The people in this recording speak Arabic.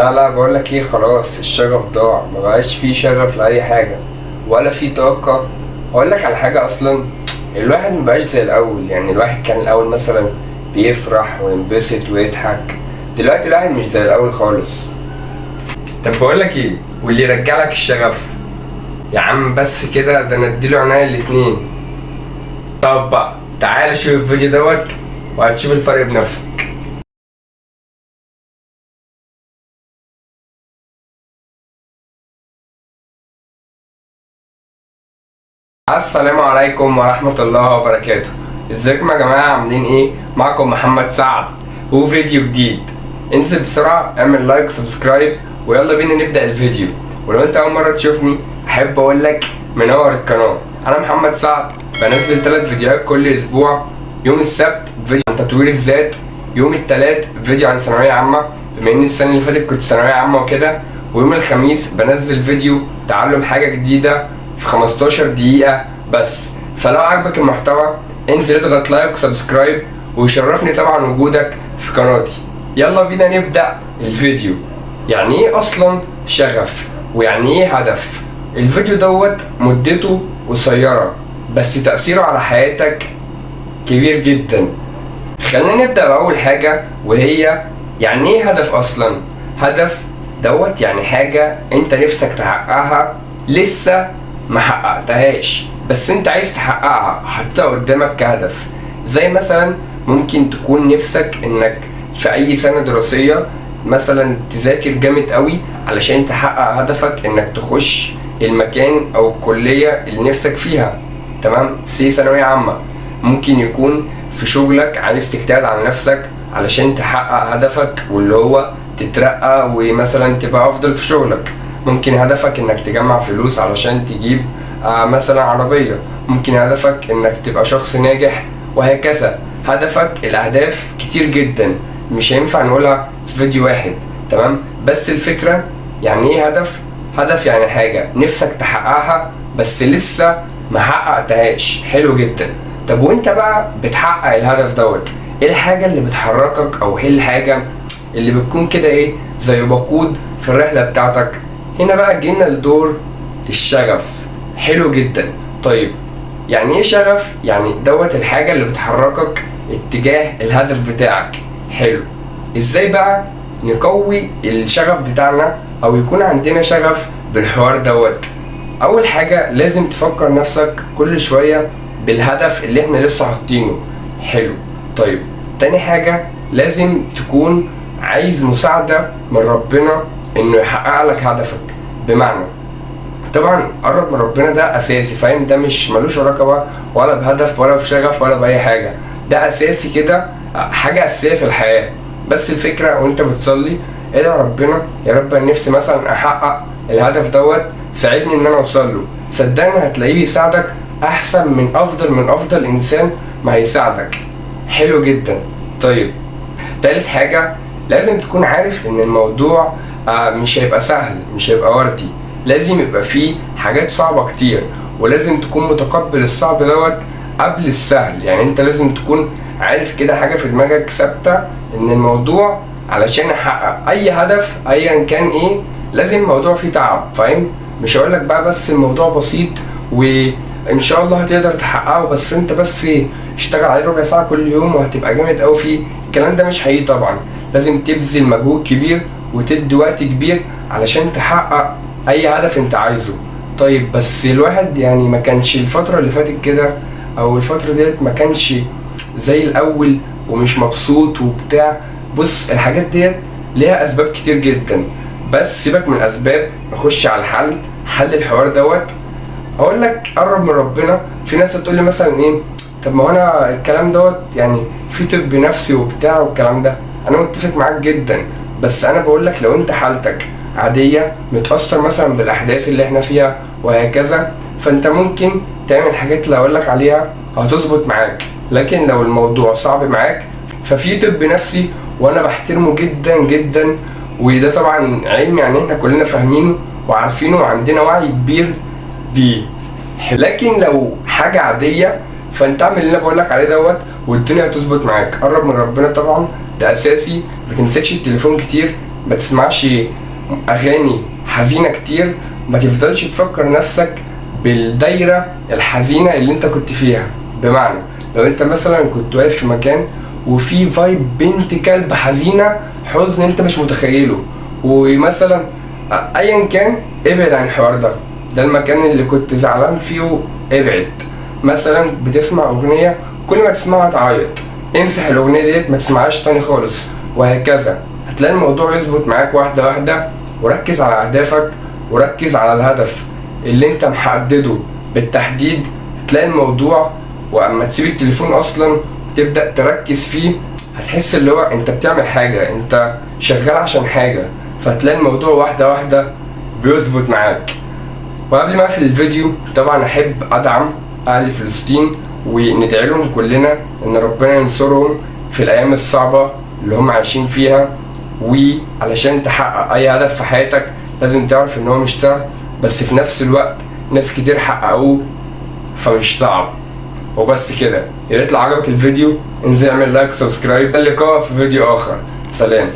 لا لا، بقولك ايه، خلاص الشغف ضاع، مبقاش فيه شغف لأي حاجة ولا فيه طاقة. أقولك على حاجة أصلا، الواحد مبقاش زي الأول. يعني الواحد كان الأول مثلا بيفرح وينبسط ويضحك، دلوقتي الواحد مش زي الأول خالص. طب بقولك ايه، واللي يرجعلك الشغف؟ يا عم بس كده، ده انا اديله عناية الاتنين. طب بقى تعالى شوف الفيديو وهتشوف الفرق بنفسك. السلام عليكم ورحمة الله وبركاته. ازيكم يا جماعة، عاملين ايه؟ معكم محمد سعد وفيديو جديد. انزل بسرعة اعمل لايك سبسكرايب ويلا بينا نبدأ الفيديو. ولو انت اول مرة تشوفني احب اقولك منور القناة. انا محمد سعد، بنزل 3 فيديوهات كل اسبوع. يوم السبت فيديو عن تطوير الذات، يوم التلات فيديو عن ثانوية عامة بما ان السنة اللي فاتت كنت ثانوية عامة وكده، ويوم الخميس بنزل فيديو تعلم حاجة جديدة في 15 دقيقة بس. فلو عجبك المحتوى انزل اضغط لايك وسبسكرايب، ويشرفني طبعا وجودك في قناتي. يلا بينا نبدأ الفيديو. يعني ايه اصلا شغف؟ ويعني ايه هدف؟ الفيديو مدته قصيرة بس تأثيره على حياتك كبير جدا. خلينا نبدأ بأول حاجة، وهي يعني ايه هدف اصلا؟ هدف يعني حاجة انت نفسك تحققها لسه ما حققتهاش، بس انت عايز تحققها، حطها قدامك كهدف. زي مثلا ممكن تكون نفسك انك في اي سنة دراسية مثلا تذاكر جامد قوي علشان تحقق هدفك انك تخش المكان او الكلية اللي نفسك فيها. تمام، ثانوية عامة. ممكن يكون في شغلك عايز تجتهد على نفسك علشان تحقق هدفك، واللي هو تترقى ومثلا تبقى افضل في شغلك. ممكن هدفك انك تجمع فلوس علشان تجيب مثلا عربية. ممكن هدفك انك تبقى شخص ناجح، وهكذا. هدفك، الاهداف كتير جدا مش هينفع نقولها في فيديو واحد. تمام، بس الفكرة يعني ايه هدف؟ هدف يعني حاجة نفسك تحققها بس لسه ما حققتهاش. حلو جدا. طب وانت بقى بتحقق الهدف ايه الحاجة اللي بتحركك، او ايه الحاجة اللي بتكون كده ايه زي وقود في الرحلة بتاعتك؟ هنا بقى جينا لدور الشغف. حلو جدا. طيب يعني ايه شغف؟ يعني الحاجة اللي بتحركك اتجاه الهدف بتاعك. حلو. ازاي بقى نقوي الشغف بتاعنا او يكون عندنا شغف بالحوار؟ اول حاجة لازم تفكر نفسك كل شوية بالهدف اللي احنا لسه حاطينه. حلو. طيب تاني حاجة لازم تكون عايز مساعدة من ربنا انه يحقق لك هدفك. بمعنى طبعا قرب من ربنا، ده اساسي، فاهم؟ ده مش ملوش علاقة بقى ولا بهدف ولا بشغف ولا بأي حاجة، ده اساسي كده، حاجة اساسية في الحياة. بس الفكرة وانت بتصلي ادعي ربنا، يا رب انا نفسي مثلا احقق الهدف ساعدني ان انا اوصل له. صدقني هتلاقيه بيساعدك احسن من افضل انسان ما هيساعدك. حلو جدا. طيب تالت حاجة لازم تكون عارف ان الموضوع مش هيبقى سهل، مش هيبقى وردي، لازم يبقى فيه حاجات صعبة كتير، ولازم تكون متقبل الصعب قبل السهل. يعني انت لازم تكون عارف كده حاجة في دماغك ثابتة، ان الموضوع علشان احقق اي هدف ايا كان ايه لازم الموضوع فيه تعب، فاهم؟ مش هقولك بقى بس الموضوع بسيط وان شاء الله هتقدر تحققه، بس انت بس اشتغل عليه ربع ساعة كل يوم وهتبقى جامد قوي فيه. الكلام ده مش حقيقي طبعا، لازم تبذل مجهود كبير وتدي وقت كبير علشان تحقق اي هدف انت عايزه. طيب بس الواحد يعني ما كانش الفترة اللي فاتت كده او الفترة ديت ما كانش زي الاول ومش مبسوط وبتاع. بص الحاجات ديت ليها اسباب كتير جدا، بس سيبك من الاسباب، نخش على حل الحوار. اقول لك قرب من ربنا. في ناس هتقول لي مثلا ايه، طب ما هو انا الكلام يعني في طب نفسي وبتاع والكلام ده، انا متفق معاك جدا، بس انا بقول لك لو انت حالتك عاديه متاثر مثلا بالاحداث اللي احنا فيها وهكذا، فانت ممكن تعمل الحاجات اللي هقول لك عليها هتظبط معاك. لكن لو الموضوع صعب معاك ففي طب نفسي، وانا بحترمه جدا جدا، وده طبعا علم يعني احنا كلنا فاهمينه وعارفينه وعندنا وعي كبير بيه. لكن لو حاجه عاديه فانت اعمل اللي انا بقول لك عليه والدنيا هتظبط معاك. قرب من ربنا طبعا، ده اساسي. ما تمسكش التليفون كتير، ما تسمعش اغاني حزينة كتير، ما تفضلش تفكر نفسك بالدايرة الحزينة اللي انت كنت فيها. بمعنى لو انت مثلا كنت واقف في مكان وفي فايب بنت كلب حزينة، حزن انت مش متخيله، ومثلا ايا كان ابعد عن الحوار ده المكان اللي كنت زعلان فيه ابعد. مثلا بتسمع اغنية كل ما تسمعها تعيط، امسح الاغنية ديت ما تسمعهاش تاني خالص، وهكذا. هتلاقي الموضوع يظبط معاك واحدة واحدة. وركز على اهدافك وركز على الهدف اللي انت محدده بالتحديد. هتلاقي الموضوع، واما تسيب التليفون اصلا وتبدأ تركز فيه، هتحس اللي هو انت بتعمل حاجة، انت شغال عشان حاجة، فهتلاقي الموضوع واحدة واحدة بيظبط معاك. وقبل ما اقفل الفيديو طبعا احب ادعم اهل فلسطين وندعي لهم كلنا ان ربنا ينصرهم في الايام الصعبة اللي هم عايشين فيها. وعلشان تحقق اي هدف في حياتك لازم تعرف ان هو مش سهل، بس في نفس الوقت ناس كتير حققوه فمش صعب. وبس كده، يا ريت لو عجبك الفيديو انزل اعمل لايك سبسكرايب. اللقاء في فيديو اخر، سلام.